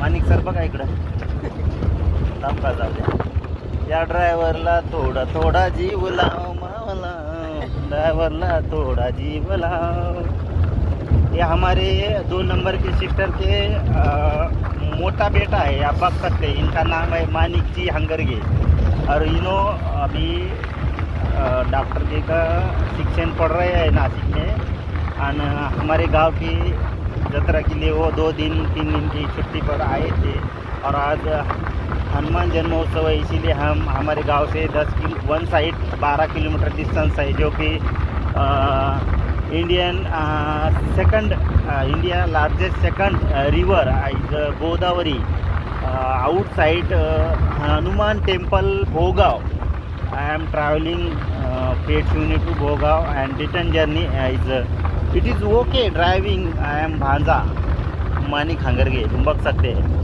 माणिक sir बघा इकडं का जाऊ द्या. या ड्रायव्हरला थोडा थोडा जीव लाव मावला, ड्रायव्हरला थोड़ा जीव लाव. ये हमारे 2 नंबर के सेक्टर के मोटा बेटा है, आप बख सकते हैं. इनका नाम है मानिक जी हंगरगे और इन्हों अभी डॉक्टर जी का शिक्षण पढ़ रहे हैं नासिक में. और हमारे गांव की जत्रा के लिए वो 2-3 दिन की छुट्टी पर आए थे. और आज हनुमान जन्मोत्सव है, इसीलिए हम हमारे गांव से 1 साइड 12 किलोमीटर डिस्टेंस है, जो कि Indian second India largest second river is Godavari outside Hanuman temple Bhogaon. I am traveling Petshuni to Bhogav and return journey it is okay driving. I am भांजा मानिक हंगरगे, तुम बघ सकते हैं.